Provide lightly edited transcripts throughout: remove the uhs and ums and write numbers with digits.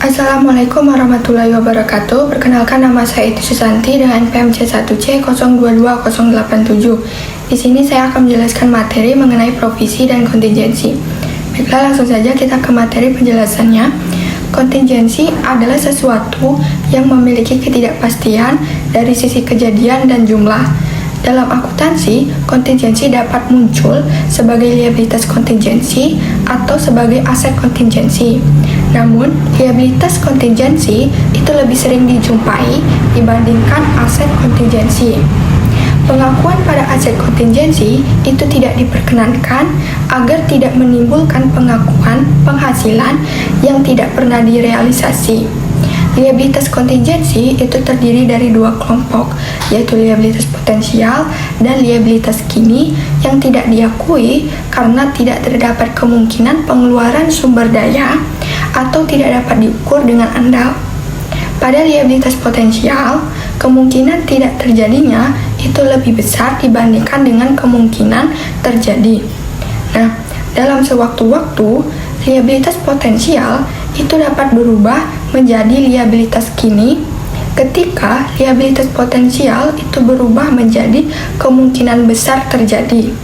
Assalamualaikum warahmatullahi wabarakatuh. Perkenalkan, nama saya Iti Susanti dengan PMC 1C022087. Di sini saya akan menjelaskan materi mengenai provisi dan kontingensi. Baiklah, langsung saja kita ke materi penjelasannya. Kontingensi adalah sesuatu yang memiliki ketidakpastian dari sisi kejadian dan jumlah. Dalam akuntansi, kontingensi dapat muncul sebagai liabilitas kontingensi atau sebagai aset kontingensi. Namun, liabilitas kontingensi itu lebih sering dijumpai dibandingkan aset kontingensi. Pengakuan pada aset kontingensi itu tidak diperkenankan agar tidak menimbulkan pengakuan penghasilan yang tidak pernah direalisasi. Liabilitas kontingensi itu terdiri dari dua kelompok, yaitu liabilitas potensial dan liabilitas kini yang tidak diakui karena tidak terdapat kemungkinan pengeluaran sumber daya atau tidak dapat diukur dengan andal. Pada liabilitas potensial, kemungkinan tidak terjadinya itu lebih besar dibandingkan dengan kemungkinan terjadi. Nah, dalam sewaktu-waktu, liabilitas potensial itu dapat berubah menjadi liabilitas kini ketika liabilitas potensial itu berubah menjadi kemungkinan besar terjadi.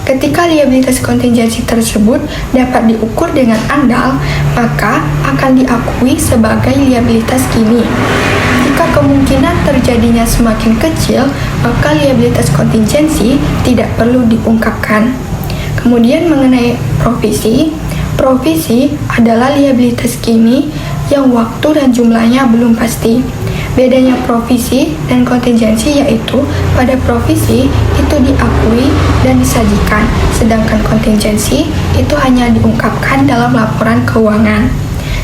Ketika liabilitas kontingensi tersebut dapat diukur dengan andal, maka akan diakui sebagai liabilitas kini. Jika kemungkinan terjadinya semakin kecil, maka liabilitas kontingensi tidak perlu diungkapkan. Kemudian mengenai provisi, provisi adalah liabilitas kini yang waktu dan jumlahnya belum pasti. Bedanya provisi dan kontingensi yaitu pada provisi itu diakui dan disajikan, sedangkan kontingensi itu hanya diungkapkan dalam laporan keuangan.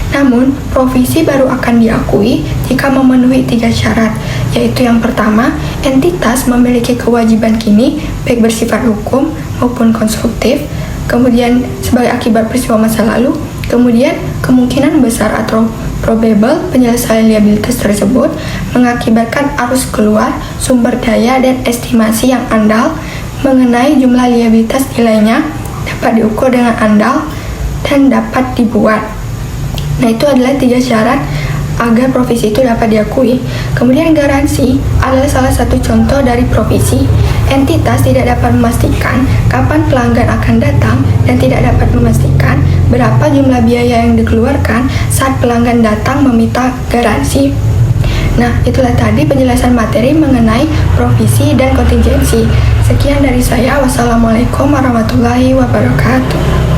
Namun, provisi baru akan diakui jika memenuhi 3 syarat, yaitu yang pertama, entitas memiliki kewajiban kini baik bersifat hukum maupun konstruktif, kemudian sebagai akibat peristiwa masa lalu, kemudian kemungkinan besar atau probable penyelesaian liabilitas tersebut mengakibatkan arus keluar sumber daya dan estimasi yang andal mengenai jumlah liabilitas nilainya dapat diukur dengan andal dan dapat dibuat. Nah, itu adalah 3 syarat agar provisi itu dapat diakui. Kemudian garansi adalah salah satu contoh dari provisi. Entitas tidak dapat memastikan kapan pelanggan akan datang dan tidak dapat memastikan berapa jumlah biaya yang dikeluarkan saat pelanggan datang meminta garansi. Nah, itulah tadi penjelasan materi mengenai provisi dan kontingensi. Sekian dari saya. Wassalamualaikum warahmatullahi wabarakatuh.